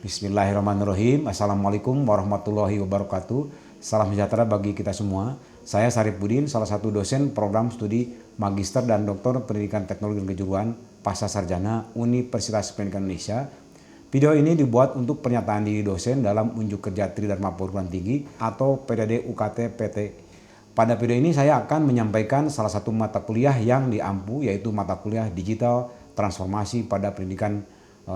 Bismillahirrahmanirrahim. Assalamualaikum warahmatullahi wabarakatuh. Salam sejahtera bagi kita semua. Saya Sarifudin, salah satu dosen program studi Magister dan Doktor Pendidikan Teknologi dan Kejuruan Pasca Sarjana Universitas Pendidikan Indonesia. Video ini dibuat untuk pernyataan diri dosen dalam unjuk kerja Tridharma Perguruan Tinggi atau PDD UKT PT. Pada video ini saya akan menyampaikan salah satu mata kuliah yang diampu, yaitu mata kuliah Digital Transformasi pada Pendidikan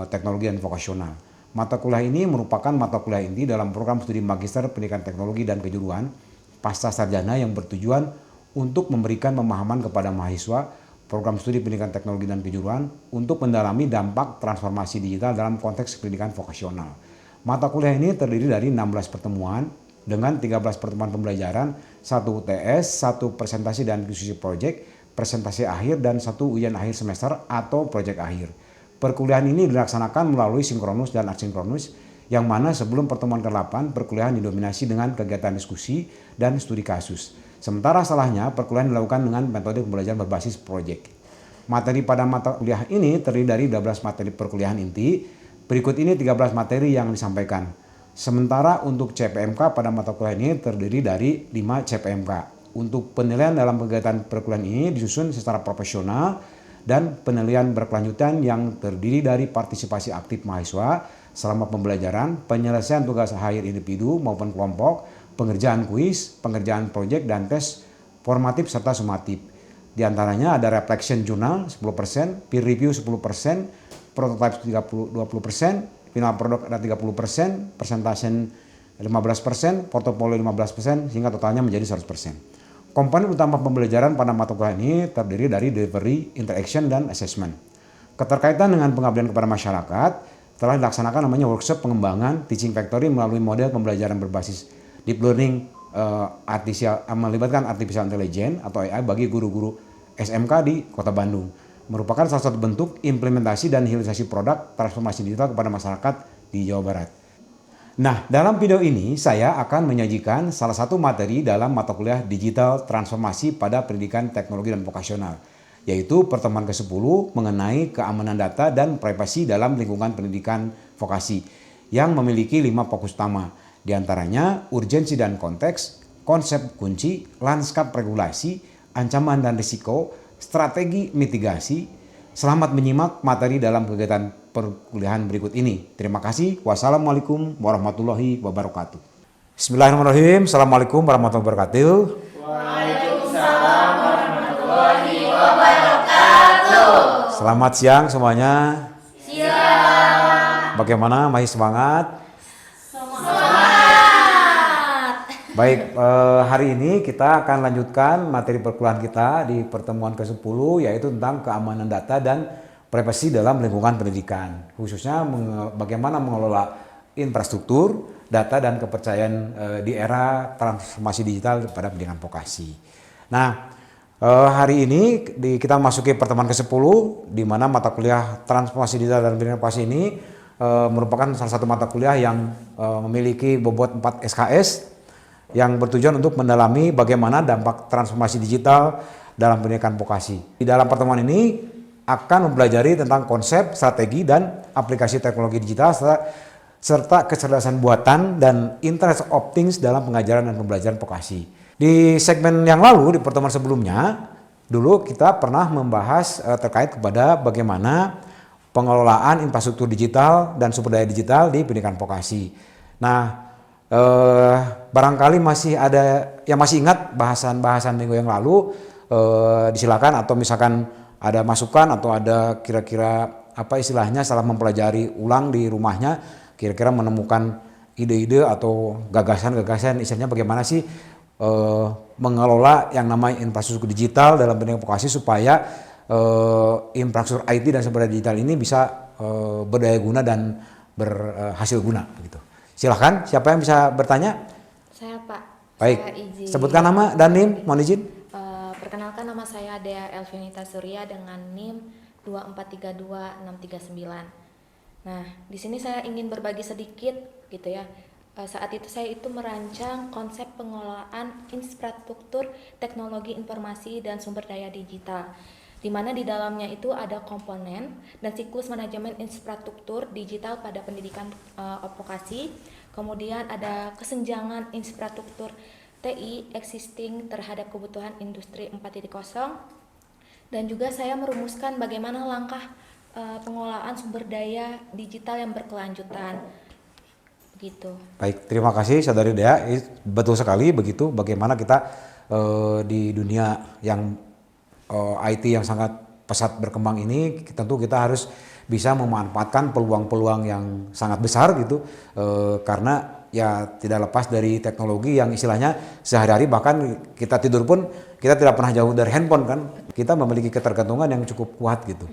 Teknologi dan Vokasional. Mata kuliah ini merupakan mata kuliah inti dalam program studi Magister Pendidikan Teknologi dan Kejuruan Pasca Sarjana yang bertujuan untuk memberikan pemahaman kepada mahasiswa program studi Pendidikan Teknologi dan Kejuruan untuk mendalami dampak transformasi digital dalam konteks pendidikan vokasional. Mata kuliah ini terdiri dari 16 pertemuan dengan 13 pertemuan pembelajaran, 1 UTS, 1 presentasi dan diskusi proyek, presentasi akhir, dan 1 ujian akhir semester atau proyek akhir. Perkuliahan ini dilaksanakan melalui sinkronus dan asinkronus, yang mana sebelum pertemuan ke-8 perkuliahan didominasi dengan kegiatan diskusi dan studi kasus. Sementara salahnya perkuliahan dilakukan dengan metode pembelajaran berbasis proyek. Materi pada mata kuliah ini terdiri dari 12 materi perkuliahan inti. Berikut ini 13 materi yang disampaikan. Sementara untuk CPMK pada mata kuliah ini terdiri dari 5 CPMK. Untuk penilaian dalam kegiatan perkuliahan ini disusun secara profesional dan penilaian berkelanjutan yang terdiri dari partisipasi aktif mahasiswa selama pembelajaran, penyelesaian tugas akhir individu maupun kelompok, pengerjaan kuis, pengerjaan proyek, dan tes formatif serta sumatif. Di antaranya ada reflection jurnal 10%, peer review 10%, prototype 20%, final product ada 30%, presentation 15%, portofolio 15%, sehingga totalnya menjadi 100%. Komponen utama pembelajaran pada mata kuliah ini terdiri dari delivery, interaction, dan assessment. Keterkaitan dengan pengabdian kepada masyarakat telah dilaksanakan namanya workshop pengembangan teaching factory melalui model pembelajaran berbasis deep learning melibatkan artificial intelligence atau AI bagi guru-guru SMK di Kota Bandung. Merupakan salah satu bentuk implementasi dan hilirisasi produk transformasi digital kepada masyarakat di Jawa Barat. Nah, dalam video ini saya akan menyajikan salah satu materi dalam mata kuliah Digital Transformasi pada Pendidikan Teknologi dan Vokasional, yaitu pertemuan ke-10 mengenai keamanan data dan privasi dalam lingkungan pendidikan vokasi yang memiliki 5 fokus utama, di antaranya urgensi dan konteks, konsep kunci, lanskap regulasi, ancaman dan risiko, strategi mitigasi. Selamat menyimak materi dalam kegiatan perkuliahan berikut ini. Terima kasih. Wassalamualaikum warahmatullahi wabarakatuh. Bismillahirrahmanirrahim. Assalamualaikum warahmatullahi wabarakatuh. Waalaikumsalam warahmatullahi wabarakatuh. Selamat siang semuanya. Siang. Bagaimana? Masih semangat? Semangat. Baik, hari ini kita akan lanjutkan materi perkuliahan kita di pertemuan ke-10, yaitu tentang keamanan data dan privasi dalam lingkungan pendidikan, khususnya bagaimana mengelola infrastruktur, data, dan kepercayaan di era transformasi digital pada pendidikan vokasi. Nah, hari ini kita masuki pertemuan ke-10, di mana mata kuliah transformasi digital dan pendidikan vokasi ini merupakan salah satu mata kuliah yang memiliki bobot 4 SKS yang bertujuan untuk mendalami bagaimana dampak transformasi digital dalam pendidikan vokasi. Di dalam pertemuan ini akan mempelajari tentang konsep, strategi, dan aplikasi teknologi digital serta kecerdasan buatan dan Internet of Things dalam pengajaran dan pembelajaran vokasi. Di segmen yang lalu, di pertemuan sebelumnya, dulu kita pernah membahas terkait kepada bagaimana pengelolaan infrastruktur digital dan sumber daya digital di pendidikan vokasi. Nah, barangkali masih ada yang masih ingat bahasan-bahasan minggu yang lalu, disilakan, atau misalkan ada masukan atau ada kira-kira apa istilahnya setelah mempelajari ulang di rumahnya, kira-kira menemukan ide-ide atau gagasan-gagasan istilahnya bagaimana sih mengelola yang namanya infrastruktur digital dalam pendidikan vokasi supaya infrastruktur IT dan sumber daya digital ini bisa berdaya guna dan berhasil guna begitu. Silahkan, siapa yang bisa bertanya? Saya Pak. Baik, Saya izin. sebutkan nama dan NIM, mohon izin. Perkenalkan, nama saya Dea Elvinita Surya dengan NIM 2432639. Nah, di sini saya ingin berbagi sedikit gitu ya. Saat itu saya merancang konsep pengelolaan infrastruktur teknologi informasi dan sumber daya digital. di mana di dalamnya itu ada komponen dan siklus manajemen infrastruktur digital pada pendidikan vokasi. Kemudian ada kesenjangan infrastruktur TI existing terhadap kebutuhan industri 4.0, dan juga saya merumuskan bagaimana langkah pengelolaan sumber daya digital yang berkelanjutan. Begitu. Baik, terima kasih Saudari Dea. Betul sekali begitu, bagaimana kita di dunia yang IT yang sangat pesat berkembang ini, tentu kita harus bisa memanfaatkan peluang-peluang yang sangat besar gitu, karena ya tidak lepas dari teknologi yang istilahnya sehari-hari, bahkan kita tidur pun kita tidak pernah jauh dari handphone kan, kita memiliki ketergantungan yang cukup kuat gitu.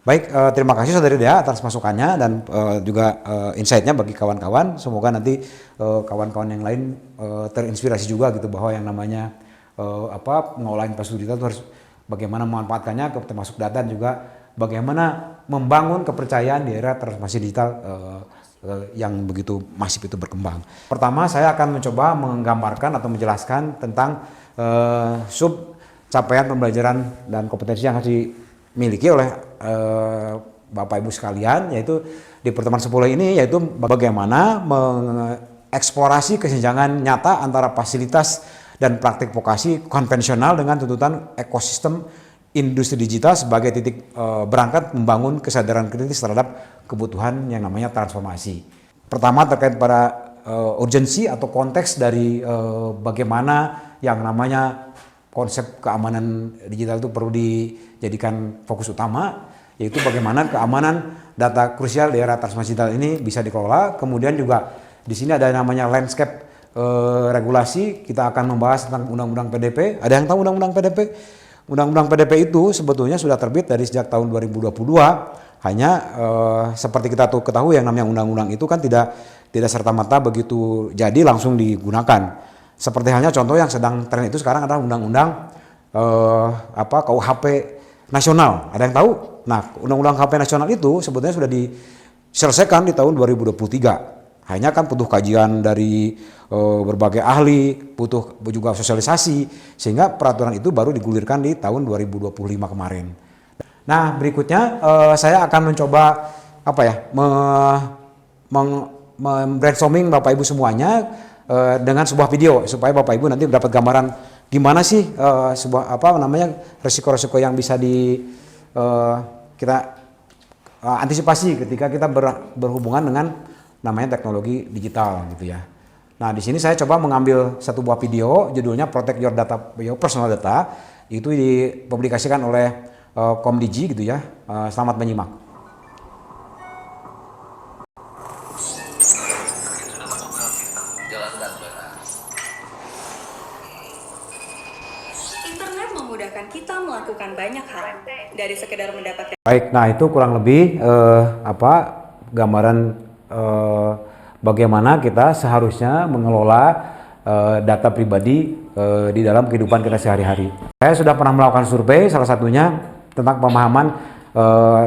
Baik, terima kasih Saudari Dea atas masukannya dan juga insight-nya bagi kawan-kawan. Semoga nanti kawan-kawan yang lain terinspirasi juga gitu, bahwa yang namanya pengolahan infrastruktur digital itu harus bagaimana memanfaatkannya, termasuk data, dan juga bagaimana membangun kepercayaan di era transformasi digital yang begitu masif itu berkembang. Pertama, saya akan mencoba menggambarkan atau menjelaskan tentang sub capaian pembelajaran dan kompetensi yang harus dimiliki oleh Bapak Ibu sekalian, yaitu di pertemuan 10 ini, yaitu bagaimana mengeksplorasi kesenjangan nyata antara fasilitas dan praktik vokasi konvensional dengan tuntutan ekosistem industri digital sebagai titik berangkat membangun kesadaran kritis terhadap kebutuhan yang namanya transformasi. Pertama, terkait pada urgensi atau konteks dari bagaimana yang namanya konsep keamanan digital itu perlu dijadikan fokus utama, yaitu bagaimana keamanan data krusial di era transformasi digital ini bisa dikelola. Kemudian juga di sini ada namanya landscape regulasi. Kita akan membahas tentang Undang-Undang PDP. Ada yang tahu Undang-Undang PDP? Undang-Undang PDP itu sebetulnya sudah terbit dari sejak tahun 2022. Hanya seperti kita ketahui, yang namanya undang-undang itu kan tidak serta-merta begitu jadi langsung digunakan. Seperti halnya contoh yang sedang tren itu sekarang adalah Undang-Undang KUHP nasional. Ada yang tahu? Nah, Undang-Undang KUHP nasional itu sebetulnya sudah diselesaikan di tahun 2023. Hanya kan butuh kajian dari berbagai ahli, butuh juga sosialisasi, sehingga peraturan itu baru digulirkan di tahun 2025 kemarin. Nah, berikutnya saya akan mencoba brainstorming Bapak Ibu semuanya dengan sebuah video, supaya Bapak Ibu nanti mendapat gambaran gimana sih resiko-resiko yang bisa kita antisipasi ketika kita berhubungan dengan namanya teknologi digital gitu ya. Nah, di sini saya coba mengambil satu buah video, judulnya Protect Your Data, Your Personal Data. Itu dipublikasikan oleh Komdigi gitu ya. Selamat menyimak. Internet memudahkan kita melakukan banyak hal, dari sekedar mendapatkan. Baik, nah itu kurang lebih gambaran bagaimana kita seharusnya mengelola data pribadi di dalam kehidupan kita sehari-hari. Saya sudah pernah melakukan survei, salah satunya tentang pemahaman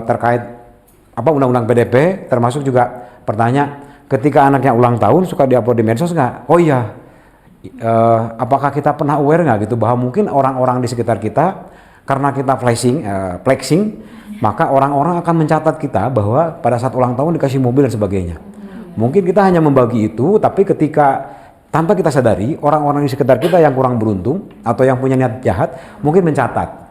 terkait Undang-Undang PDP, termasuk juga pertanyaan, ketika anaknya ulang tahun suka diupload di medsos nggak? Oh iya, apakah kita pernah aware nggak gitu bahwa mungkin orang-orang di sekitar kita, karena kita flexing, maka orang-orang akan mencatat kita bahwa pada saat ulang tahun dikasih mobil dan sebagainya. Mungkin kita hanya membagi itu, tapi ketika tanpa kita sadari, orang-orang di sekitar kita yang kurang beruntung atau yang punya niat jahat mungkin mencatat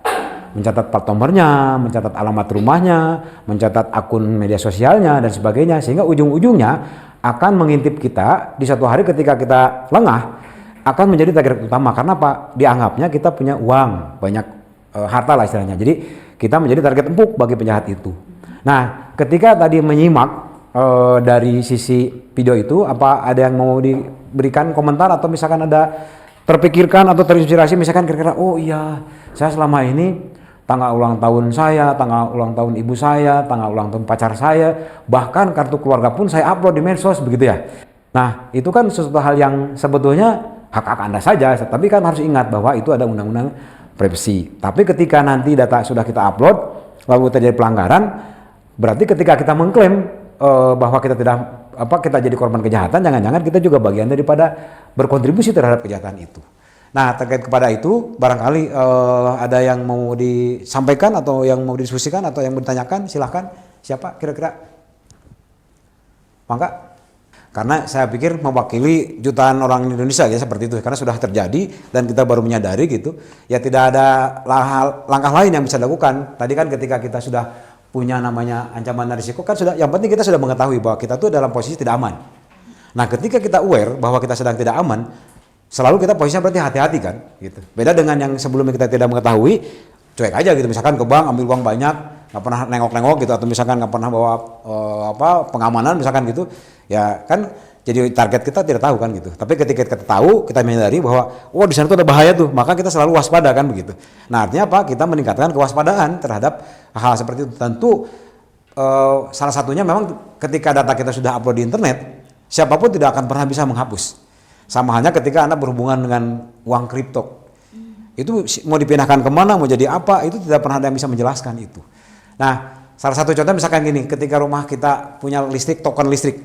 plat nomornya, mencatat alamat rumahnya, mencatat akun media sosialnya dan sebagainya, sehingga ujung-ujungnya akan mengintip kita di suatu hari ketika kita lengah, akan menjadi target utama. Karena apa? Dianggapnya kita punya uang, banyak harta lah istilahnya. Jadi kita menjadi target empuk bagi penjahat itu. Nah, ketika tadi menyimak dari sisi video itu, apa ada yang mau diberikan komentar atau misalkan ada terpikirkan atau terinspirasi, misalkan kira-kira oh iya, saya selama ini tanggal ulang tahun saya, tanggal ulang tahun ibu saya, tanggal ulang tahun pacar saya, bahkan kartu keluarga pun saya upload di medsos, begitu ya. Nah, itu kan sesuatu hal yang sebetulnya hak-hak Anda saja, tapi kan harus ingat bahwa itu ada undang-undang privasi. Tapi ketika nanti data sudah kita upload lalu terjadi pelanggaran, berarti ketika kita mengklaim bahwa kita kita jadi korban kejahatan, jangan-jangan kita juga bagian daripada berkontribusi terhadap kejahatan itu. Nah, terkait kepada itu, barangkali ada yang mau disampaikan atau yang mau didiskusikan atau yang mau ditanyakan, silahkan. Siapa kira-kira? Mangga. Karena saya pikir mewakili jutaan orang Indonesia ya seperti itu, karena sudah terjadi dan kita baru menyadari gitu. Ya tidak ada langkah lain yang bisa dilakukan. Tadi kan ketika kita sudah punya namanya ancaman dan risiko kan sudah, yang penting kita sudah mengetahui bahwa kita tuh dalam posisi tidak aman. Nah, ketika kita aware bahwa kita sedang tidak aman, selalu kita posisinya berarti hati-hati kan gitu. Beda dengan yang sebelumnya kita tidak mengetahui, cuek aja gitu, misalkan ke bank ambil uang banyak, nggak pernah nengok-nengok gitu, atau misalkan nggak pernah bawa pengamanan misalkan gitu, ya kan jadi target kita tidak tahu kan gitu. Tapi ketika kita tahu, kita menyadari bahwa di sana tuh ada bahaya tuh, maka kita selalu waspada kan begitu. Nah, artinya apa? Kita meningkatkan kewaspadaan terhadap hal seperti itu. Tentu salah satunya memang ketika data kita sudah upload di internet, siapapun tidak akan pernah bisa menghapus. Sama halnya ketika Anda berhubungan dengan uang kripto. Itu mau dipindahkan kemana, mau jadi apa, itu tidak pernah ada yang bisa menjelaskan itu. Nah, salah satu contoh misalkan gini, ketika rumah kita punya listrik, token listrik,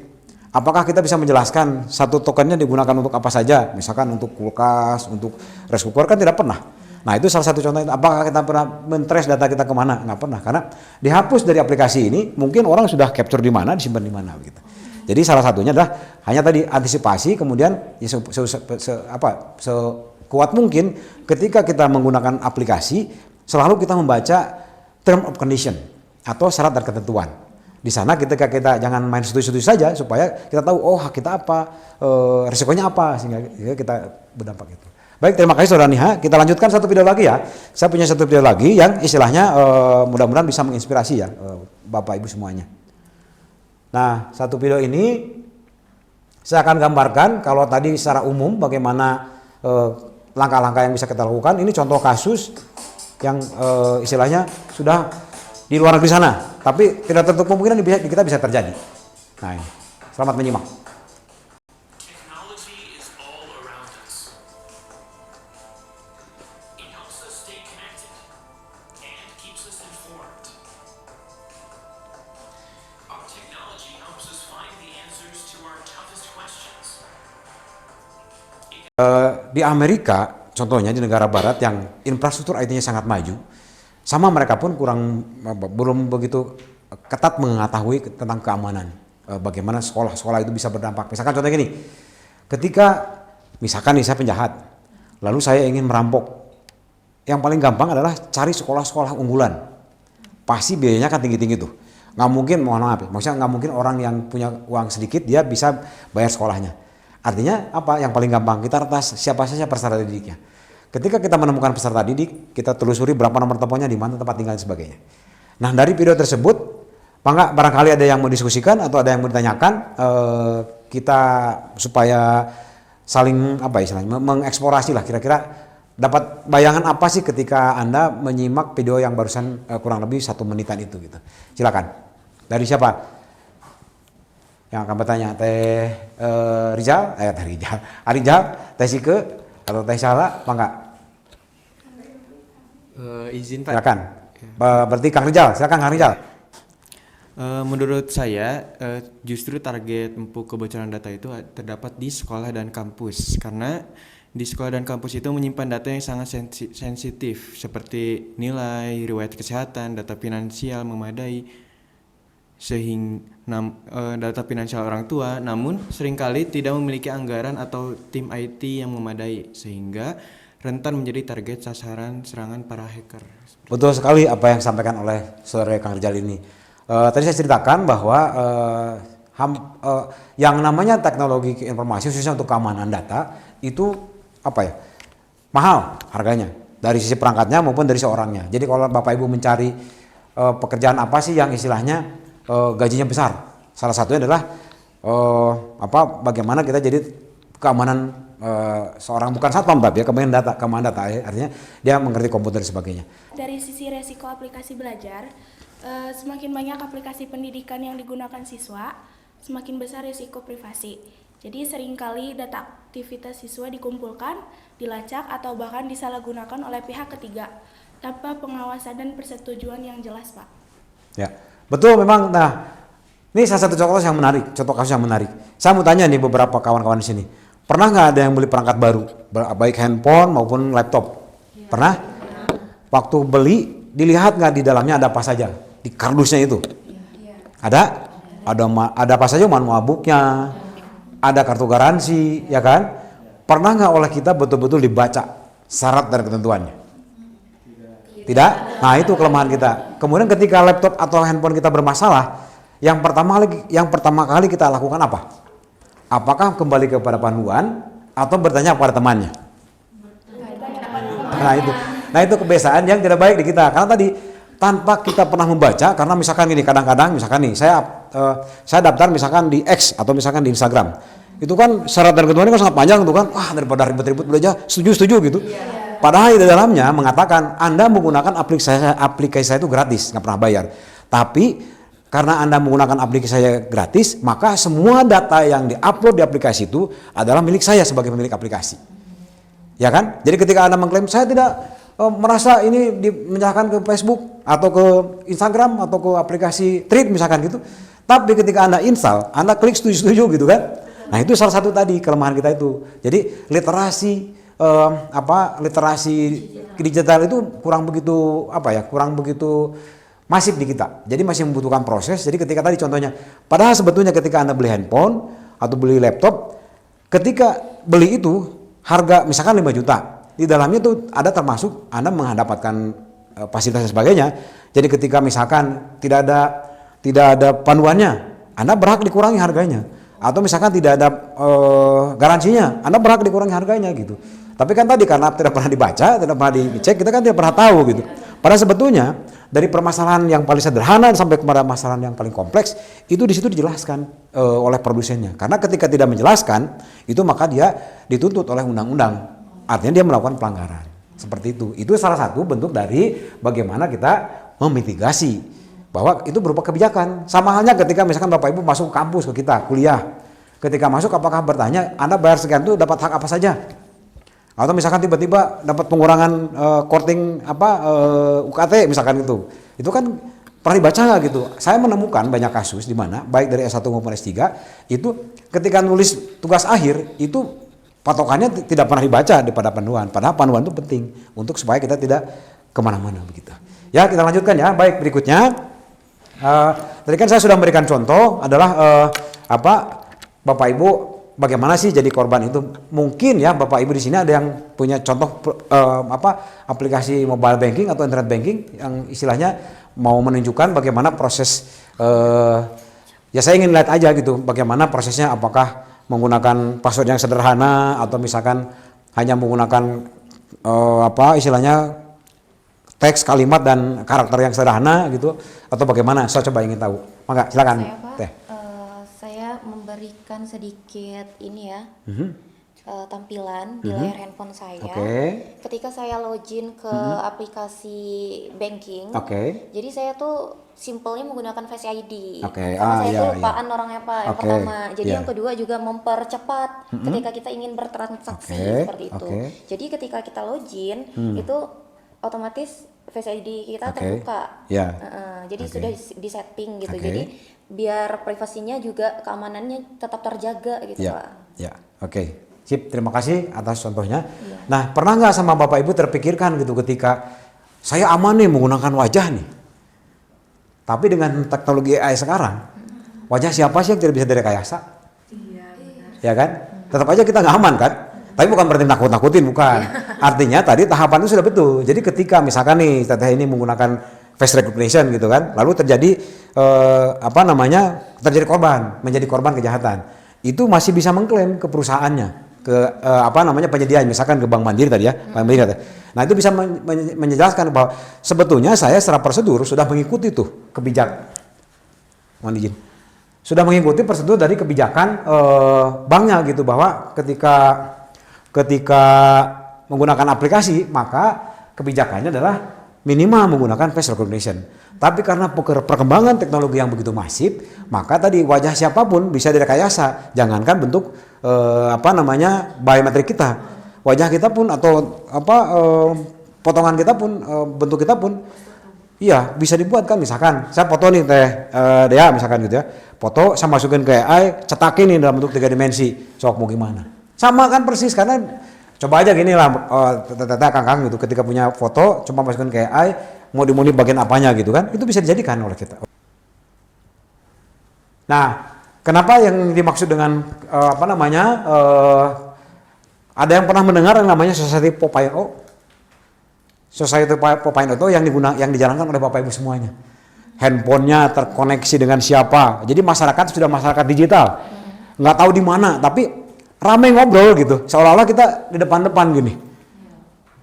apakah kita bisa menjelaskan satu tokennya digunakan untuk apa saja? Misalkan untuk kulkas, untuk rice cooker, kan tidak pernah. Nah, itu salah satu contoh. Apakah kita pernah men-trace data kita kemana? Nggak pernah, karena dihapus dari aplikasi ini, mungkin orang sudah capture di mana, disimpan di mana gitu. Jadi salah satunya adalah hanya tadi antisipasi, kemudian ya sekuat mungkin ketika kita menggunakan aplikasi selalu kita membaca term of condition atau syarat dan ketentuan. Di sana ketika kita jangan main setuju-setuju saja supaya kita tahu hak kita apa, risikonya apa, sehingga kita berdampak itu. Baik, terima kasih Saudara Niha. Kita lanjutkan satu video lagi ya. Saya punya satu video lagi yang istilahnya mudah-mudahan bisa menginspirasi ya Bapak Ibu semuanya. Nah, satu video ini saya akan gambarkan kalau tadi secara umum bagaimana langkah-langkah yang bisa kita lakukan. Ini contoh kasus yang istilahnya sudah di luar negeri sana, tapi tidak tertutup kemungkinan di kita bisa terjadi. Nah, ini. Selamat menyimak. Di Amerika, contohnya di negara barat yang infrastruktur IT-nya sangat maju, sama mereka pun belum begitu ketat mengetahui tentang keamanan. Bagaimana sekolah-sekolah itu bisa berdampak. Misalkan contohnya gini, ketika misalkan nih saya penjahat, lalu saya ingin merampok, yang paling gampang adalah cari sekolah-sekolah unggulan. Pasti biayanya kan tinggi-tinggi tuh. Nggak mungkin, mohon maaf, maksudnya nggak mungkin orang yang punya uang sedikit dia bisa bayar sekolahnya. Artinya apa? Yang paling gampang kita retas siapa saja peserta didiknya. Ketika kita menemukan peserta didik, kita telusuri berapa nomor teleponnya, di mana tempat tinggal dan sebagainya. Nah, dari video tersebut, barangkali ada yang mau diskusikan atau ada yang mau ditanyakan, kita supaya saling mengeksplorasi lah, kira-kira dapat bayangan apa sih ketika Anda menyimak video yang barusan kurang lebih 1 menitan itu gitu. Silakan. Dari siapa? Yang akan bertanya, Teh Rizal, Arijal, Teh Sike, atau Teh Sala, mangga. Izin Pak. Silakan. Berarti Kang Rizal, silakan Kang Rizal. Menurut saya justru target empuk kebocoran data itu terdapat di sekolah dan kampus, karena di sekolah dan kampus itu menyimpan data yang sangat sensitif seperti nilai, riwayat kesehatan, data finansial memadai, data finansial orang tua, namun seringkali tidak memiliki anggaran atau tim IT yang memadai, sehingga rentan menjadi target sasaran serangan para hacker. Betul sekali apa yang disampaikan oleh saudara Kang Rizal ini. Tadi saya ceritakan bahwa yang namanya teknologi informasi khususnya untuk keamanan data itu mahal harganya dari sisi perangkatnya maupun dari seorangnya. Jadi kalau Bapak Ibu mencari pekerjaan apa sih yang istilahnya gajinya besar, salah satunya adalah bagaimana kita jadi keamanan seorang, bukan satpam tapi ya keamanan data artinya dia mengerti komputer dan sebagainya. Dari sisi resiko aplikasi belajar, semakin banyak aplikasi pendidikan yang digunakan siswa, semakin besar risiko privasi. Jadi seringkali data aktivitas siswa dikumpulkan, dilacak atau bahkan disalahgunakan oleh pihak ketiga tanpa pengawasan dan persetujuan yang jelas, Pak. Ya, betul memang. Nah, ini salah satu contoh kasus yang menarik. Saya mau tanya nih beberapa kawan-kawan di sini. Pernah nggak ada yang beli perangkat baru, baik handphone maupun laptop? Pernah? Waktu beli, dilihat nggak di dalamnya ada apa saja? Di kardusnya itu? Ada? Ada apa saja, manual booknya, ada kartu garansi, ya kan? Pernah nggak oleh kita betul-betul dibaca syarat dan ketentuannya? Tidak? Nah itu kelemahan kita. Kemudian ketika laptop atau handphone kita bermasalah, yang pertama kali kita lakukan apa? Apakah kembali kepada panduan atau bertanya kepada temannya? Nah itu kebiasaan yang tidak baik di kita. Karena tadi tanpa kita pernah membaca, karena misalkan gini, kadang-kadang misalkan nih saya daftar misalkan di X atau misalkan di Instagram, itu kan syarat dan ketentuannya kan sangat panjang tuh kan, wah daripada ribet-ribet belajar setuju gitu. Padahal di dalamnya mengatakan Anda menggunakan aplikasi saya itu gratis, nggak pernah bayar. Tapi karena Anda menggunakan aplikasi saya gratis, maka semua data yang diupload di aplikasi itu adalah milik saya sebagai pemilik aplikasi. Ya kan? Jadi ketika Anda mengklaim saya tidak merasa ini menyerahkan ke Facebook atau ke Instagram atau ke aplikasi Thread misalkan gitu. Tapi ketika Anda install, Anda klik setuju gitu kan. Nah, itu salah satu tadi kelemahan kita itu. Jadi literasi digital itu kurang begitu masif di kita. Jadi masih membutuhkan proses. Jadi ketika tadi contohnya, padahal sebetulnya ketika Anda beli handphone atau beli laptop, ketika beli itu harga misalkan 5 juta. Di dalamnya itu ada termasuk Anda mendapatkan fasilitas dan sebagainya. Jadi ketika misalkan tidak ada panduannya, Anda berhak dikurangi harganya. Atau misalkan tidak ada garansinya, Anda berhak dikurangi harganya gitu. Tapi kan tadi karena tidak pernah dibaca, tidak pernah dicek, kita kan tidak pernah tahu gitu. Padahal sebetulnya dari permasalahan yang paling sederhana sampai kepada masalah yang paling kompleks itu di situ dijelaskan oleh produsennya. Karena ketika tidak menjelaskan itu maka dia dituntut oleh undang-undang. Artinya dia melakukan pelanggaran. Seperti itu. Itu salah satu bentuk dari bagaimana kita memitigasi bahwa itu berupa kebijakan. Sama halnya ketika misalkan Bapak Ibu masuk kampus ke kita kuliah. Ketika masuk apakah bertanya Anda bayar sekian itu dapat hak apa saja? Atau misalkan tiba-tiba dapat pengurangan korting UKT misalkan itu. Itu kan pernah dibaca nggak gitu? Saya menemukan banyak kasus di mana baik dari S1 maupun S3 itu ketika nulis tugas akhir itu patokannya tidak pernah dibaca daripada panduan. Padahal panduan itu penting untuk supaya kita tidak kemana-mana begitu. Ya kita lanjutkan ya. Baik berikutnya. Tadi kan saya sudah memberikan contoh adalah Bapak Ibu bagaimana sih jadi korban itu? Mungkin ya Bapak Ibu di sini ada yang punya contoh aplikasi mobile banking atau internet banking yang istilahnya mau menunjukkan bagaimana proses ya saya ingin lihat aja gitu bagaimana prosesnya, apakah menggunakan password yang sederhana atau misalkan hanya menggunakan istilahnya teks, kalimat dan karakter yang sederhana gitu atau bagaimana? Saya coba ingin tahu. Maka silakan. Saya, Pak, Teh. Saya memberikan sedikit ini ya tampilan di layar handphone saya. Oke. Ketika saya login ke aplikasi banking, jadi saya tuh simpelnya menggunakan Face ID. Karena saya tuh lupaan orangnya Pak yang pertama. Jadi yang kedua juga mempercepat ketika kita ingin bertransaksi seperti itu. Jadi ketika kita login itu otomatis Face ID kita terbuka. Jadi sudah disetting gitu. Jadi biar privasinya juga keamanannya tetap terjaga gitu Pak. Sip, terima kasih atas contohnya. Nah, pernah nggak sama Bapak Ibu terpikirkan gitu ketika saya aman nih menggunakan wajah nih. Tapi dengan teknologi AI sekarang, wajah siapa sih yang tidak bisa direkayasa? Ya kan? Tetap aja kita nggak aman kan? Tapi bukan berarti nakut-nakutin, bukan. Artinya tadi tahapan itu sudah betul. Jadi ketika misalkan nih teteh ini menggunakan face recognition gitu kan, lalu terjadi terjadi korban, menjadi korban kejahatan. Itu masih bisa mengklaim ke perusahaannya, ke penyedia, misalkan ke Bank Mandiri tadi ya, Bank Mandiri. Nah, itu bisa menjelaskan bahwa sebetulnya saya secara prosedur sudah mengikuti tuh kebijakan. Mohon izin. Sudah mengikuti prosedur dari kebijakan banknya gitu, bahwa ketika menggunakan aplikasi maka kebijakannya adalah minimal menggunakan face recognition. Tapi karena perkembangan teknologi yang begitu masif, maka tadi wajah siapapun bisa direkayasa. Jangankan bentuk biometrik kita, wajah kita pun atau potongan kita pun, bentuk kita pun, iya bisa dibuat kan. Misalkan saya foto nih Dea misalkan gitu ya, foto saya masukin ke AI, cetakin nih dalam bentuk 3 dimensi. Sok mau gimana? Sama kan persis, karena coba aja gini lah, tete kang gitu, ketika punya foto cuma masukin ke AI, mau dimuni bagian apanya gitu kan, itu bisa dijadikan oleh kita. Nah, kenapa yang dimaksud dengan ada yang pernah mendengar yang namanya Society 4.0? Society 4.0 itu yang dijalankan oleh Bapak Ibu semuanya. Handphonenya terkoneksi dengan siapa. Jadi masyarakat sudah masyarakat digital. Nggak tahu di mana, tapi ramai ngobrol gitu. Seolah-olah kita di depan-depan gini.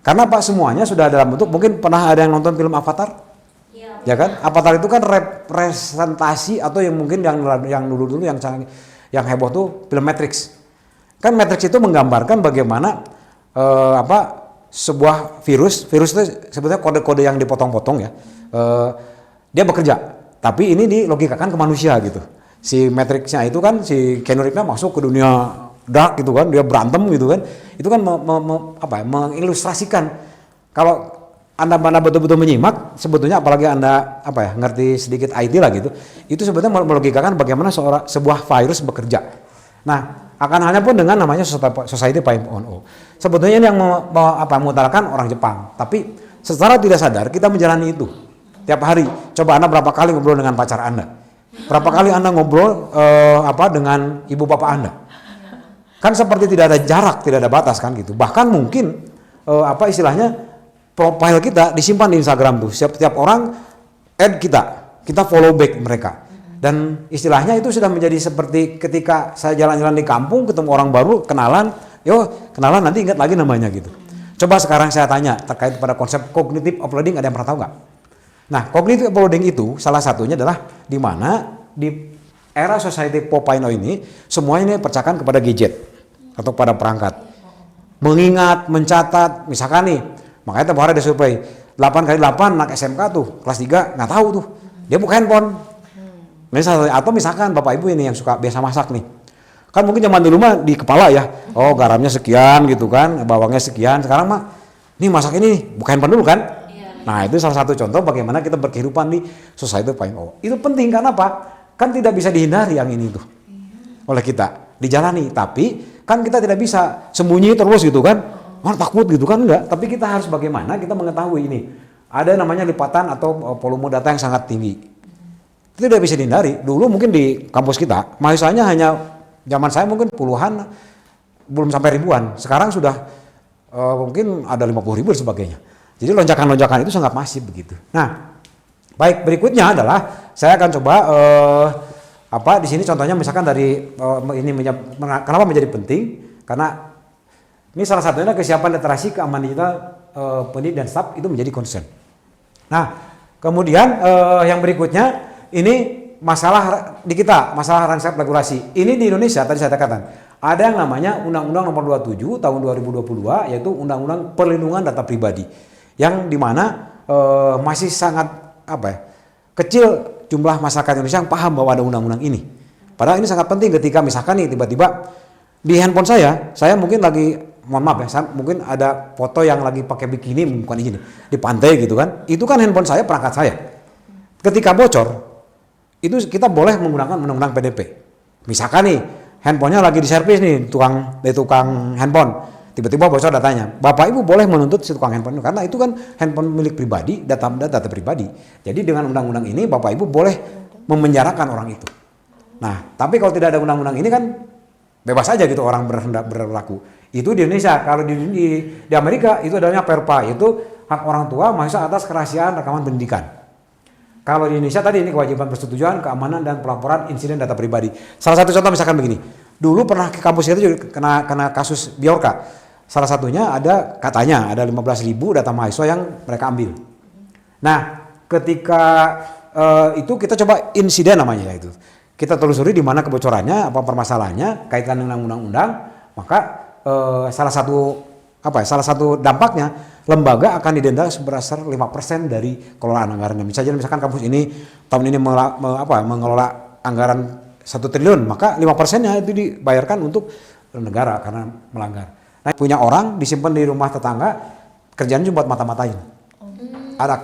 Karena Pak semuanya sudah dalam bentuk, mungkin pernah ada yang nonton film Avatar? Ya kan? Avatar itu kan representasi atau yang mungkin yang dulu yang heboh tuh film Matrix. Kan Matrix itu menggambarkan bagaimana sebuah virus itu sebetulnya kode-kode yang dipotong-potong ya. Dia bekerja, tapi ini dilogikakan ke manusia gitu. Si Matrix-nya itu kan si Keanu Reeves masuk ke dunia dark gitu kan, dia berantem gitu kan. Itu kan mengilustrasikan kalau Anda betul-betul menyimak, sebetulnya apalagi Anda ngerti sedikit IT lah gitu, itu sebetulnya melogikakan bagaimana sebuah virus bekerja. Nah, akan halnya pun dengan namanya Society 4.0. Sebetulnya ini yang mengutarakan orang Jepang, tapi secara tidak sadar kita menjalani itu tiap hari. Coba Anda berapa kali ngobrol dengan pacar Anda? Berapa kali Anda ngobrol dengan ibu bapak Anda? Kan seperti tidak ada jarak, tidak ada batas kan gitu. Bahkan mungkin istilahnya profile kita disimpan di Instagram tuh. Setiap orang add kita follow back mereka. Dan istilahnya itu sudah menjadi seperti ketika saya jalan-jalan di kampung ketemu orang baru, kenalan nanti ingat lagi namanya gitu. Coba sekarang saya tanya terkait pada konsep cognitive uploading, ada yang pernah tahu nggak? Nah, cognitive uploading itu salah satunya adalah di mana di era Society 4.0 ini semuanya ini percayakan kepada gadget atau pada perangkat. Mengingat, mencatat, misalkan nih, makanya tempoh hari ada survei 8x8 anak SMK tuh kelas 3 nggak tahu tuh, dia buka handphone. Atau misalkan Bapak Ibu ini yang suka biasa masak nih, kan mungkin zaman dulu mah di kepala ya, oh garamnya sekian gitu kan, bawangnya sekian. Sekarang mah nih masak ini buka handphone dulu kan. Nah, itu salah satu contoh bagaimana kita berkehidupan di Society 4.0. Itu penting karena apa? Kan tidak bisa dihindari yang ini tuh oleh kita dijalani, tapi kan kita tidak bisa sembunyi terus gitu kan, takut gitu kan, enggak. Tapi kita harus bagaimana kita mengetahui ini ada namanya lipatan atau volume data yang sangat tinggi. Itu tidak bisa dihindari. Dulu mungkin di kampus kita mahasiswanya hanya zaman saya mungkin puluhan, belum sampai ribuan. Sekarang sudah mungkin ada 50.000 dan sebagainya. Jadi lonjakan-lonjakan itu sangat masif begitu. Nah, baik, berikutnya adalah saya akan coba di sini contohnya misalkan dari kenapa menjadi penting? Karena ini salah satunya kesiapan literasi keamanan digital pendidik dan staf itu menjadi concern. Nah, kemudian yang berikutnya ini masalah di kita, masalah landscape regulasi. Ini di Indonesia tadi saya katakan ada yang namanya Undang-Undang Nomor 27 Tahun 2022 yaitu Undang-Undang Perlindungan Data Pribadi yang dimana masih sangat kecil jumlah masyarakat Indonesia yang paham bahwa ada undang-undang ini. Padahal ini sangat penting ketika misalkan nih tiba-tiba di handphone saya mungkin lagi mohon maaf ya, saya mungkin ada foto yang lagi pakai bikini bukan ini di pantai gitu kan. Itu kan handphone saya, perangkat saya. Ketika bocor itu kita boleh menggunakan undang-undang PDP. Misalkan nih handphonenya lagi diservis nih tukang handphone, tiba-tiba bocor datanya. Bapak Ibu boleh menuntut si tukang handphone karena itu kan handphone milik pribadi, data pribadi. Jadi dengan undang-undang ini Bapak Ibu boleh memenjarakan orang itu. Nah, tapi kalau tidak ada undang-undang ini kan bebas aja gitu orang berlaku. Itu di Indonesia. Kalau di Amerika itu adanya PERPA, itu hak orang tua mahasiswa atas kerahasiaan rekaman pendidikan. Kalau di Indonesia tadi ini kewajiban persetujuan, keamanan dan pelaporan insiden data pribadi. Salah satu contoh misalkan begini. Dulu pernah ke kampus kita juga kena kasus Biorka. Salah satunya katanya ada 15.000 data mahasiswa yang mereka ambil. Nah, ketika itu kita coba insiden namanya itu. Kita telusuri di mana kebocorannya, apa permasalahannya kaitan dengan undang-undang, maka salah satu dampaknya lembaga akan didenda sebesar 5% dari kelolaan anggarannya. Misalkan kampus ini tahun ini mengelola anggaran 1 triliun, maka 5%-nya itu dibayarkan untuk negara karena melanggar. Nah, punya orang disimpan di rumah tetangga, kerjanya cuma buat mata-matain. Ada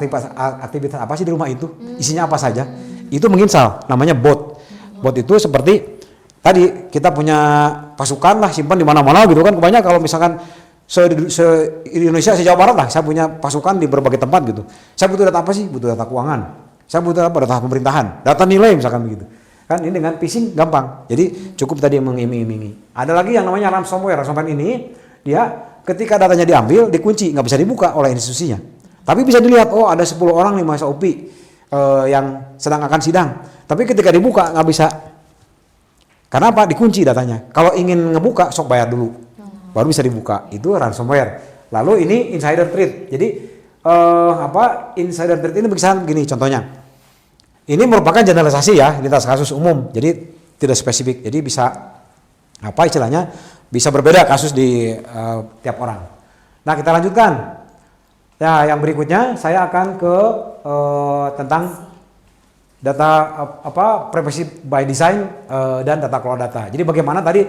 aktivitas apa sih di rumah itu? Isinya apa saja? Itu menginstal, namanya bot. Bot itu seperti tadi kita punya pasukan lah, simpan di mana-mana gitu kan. Kebanyakan kalau misalkan Indonesia, se Jawa Barat lah, saya punya pasukan di berbagai tempat gitu. Saya butuh data apa sih? Butuh data keuangan. Saya butuh apa? Data pemerintahan, data nilai misalkan begitu. Kan ini dengan phishing gampang. Jadi cukup tadi mengiming-imingi. Ada lagi yang namanya ransomware. Ransomware ini dia ketika datanya diambil, dikunci, nggak bisa dibuka oleh institusinya. Tapi bisa dilihat, oh ada 10 orang nih masa UPI yang sedang akan sidang. Tapi ketika dibuka nggak bisa. Karena apa? Dikunci datanya. Kalau ingin ngebuka, sok bayar dulu. Baru bisa dibuka. Itu ransomware. Lalu ini insider threat. Jadi insider threat ini begini contohnya. Ini merupakan generalisasi ya, lintas kasus umum. Jadi tidak spesifik. Jadi bisa apa istilahnya? Bisa berbeda kasus di tiap orang. Nah, kita lanjutkan. Ya, yang berikutnya saya akan ke tentang data privacy by design dan tata kelola data. Jadi bagaimana tadi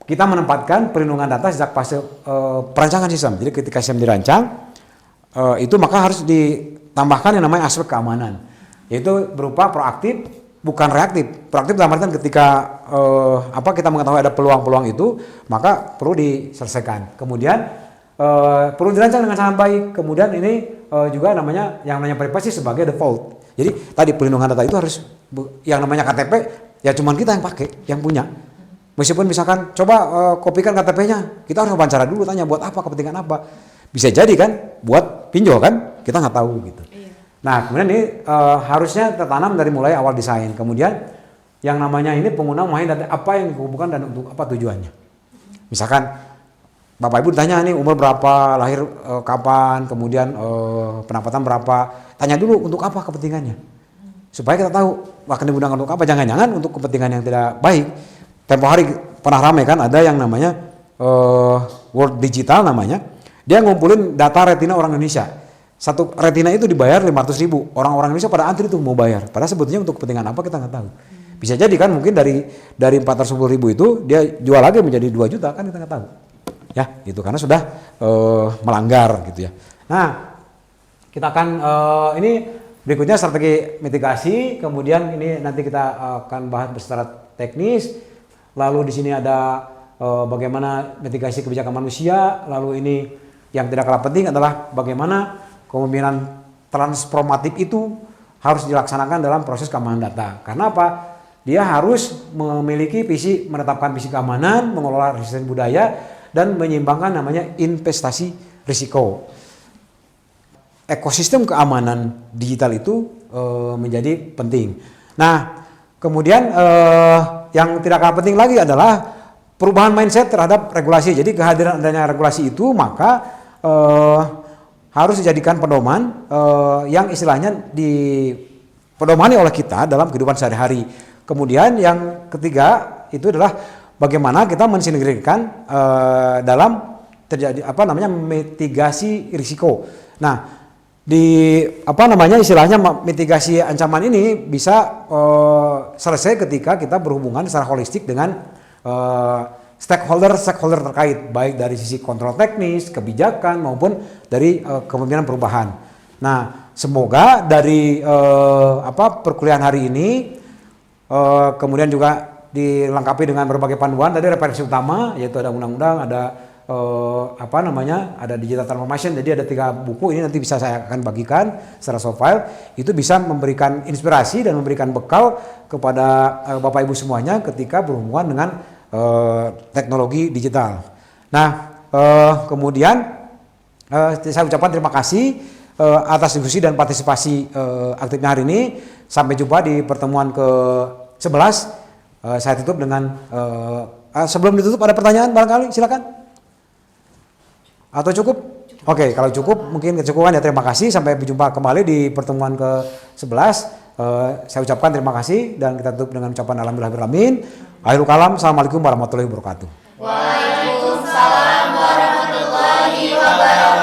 kita menempatkan perlindungan data sejak fase perancangan sistem. Jadi ketika sistem dirancang itu maka harus ditambahkan yang namanya aspek keamanan, yaitu berupa proaktif bukan reaktif. Proaktif dalam artian ketika kita mengetahui ada peluang-peluang itu maka perlu diselesaikan. Kemudian perlu dirancang dengan sangat baik. Kemudian ini juga yang namanya privasi sebagai default. Jadi tadi perlindungan data itu harus yang namanya KTP ya cuman kita yang pakai, yang punya. Meskipun misalkan coba kopikan KTP-nya, kita harus wawancara dulu, tanya buat apa, kepentingan apa. Bisa jadi kan buat pinjol kan, kita nggak tahu gitu. Nah kemudian ini harusnya tertanam dari mulai awal desain. Kemudian yang namanya ini pengguna memahami data apa yang dikumpulkan dan untuk apa tujuannya. Misalkan Bapak Ibu ditanya nih umur berapa, lahir kapan, kemudian pendapatan berapa, tanya dulu untuk apa kepentingannya. Supaya kita tahu akan digunakan untuk apa, jangan-jangan untuk kepentingan yang tidak baik. Tempo hari pernah ramai kan ada yang namanya World Digital namanya, dia ngumpulin data retina orang Indonesia. Satu retina itu dibayar 500.000, orang-orang Indonesia pada antri tuh mau bayar. Padahal sebetulnya untuk kepentingan apa kita nggak tahu. Bisa jadi kan mungkin dari 410.000 itu dia jual lagi menjadi 2 juta kan kita nggak tahu. Ya gitu karena sudah melanggar gitu ya. Nah kita akan ini berikutnya strategi mitigasi, kemudian ini nanti kita akan bahas secara teknis. Lalu di sini ada bagaimana mitigasi kebijakan manusia. Lalu ini yang tidak kalah penting adalah bagaimana kepemimpinan transformatif itu harus dilaksanakan dalam proses keamanan data. Karena apa? Dia harus memiliki visi, menetapkan visi keamanan, mengelola resisten budaya, dan menyeimbangkan namanya investasi risiko. Ekosistem keamanan digital itu menjadi penting. Nah, kemudian yang tidak kalah penting lagi adalah perubahan mindset terhadap regulasi. Jadi kehadiran adanya regulasi itu maka harus dijadikan pedoman yang istilahnya dipedomani oleh kita dalam kehidupan sehari-hari. Kemudian yang ketiga itu adalah bagaimana kita mensinergikan dalam terjadi mitigasi risiko. Nah, istilahnya mitigasi ancaman ini bisa selesai ketika kita berhubungan secara holistik dengan stakeholder terkait, baik dari sisi kontrol teknis, kebijakan maupun dari kepemimpinan perubahan. Nah, semoga dari perkuliahan hari ini kemudian juga dilengkapi dengan berbagai panduan. Tadi referensi utama yaitu ada undang-undang, ada ada digital transformation. Jadi ada 3 buku ini nanti bisa saya akan bagikan secara soft file. Itu bisa memberikan inspirasi dan memberikan bekal kepada Bapak Ibu semuanya ketika berhubungan dengan teknologi digital. Nah, kemudian saya ucapkan terima kasih atas diskusi dan partisipasi aktifnya hari ini. Sampai jumpa di pertemuan ke-11. Saya tutup dengan sebelum ditutup ada pertanyaan barangkali, silakan. Atau cukup? Oke, kalau cukup mungkin kecukupan ya, terima kasih. Sampai berjumpa kembali di pertemuan ke-11. Saya ucapkan terima kasih dan kita tutup dengan ucapan alhamdulillah alamin. Akhirul kalam, assalamualaikum warahmatullahi wabarakatuh. Waalaikumsalam warahmatullahi wabarakatuh.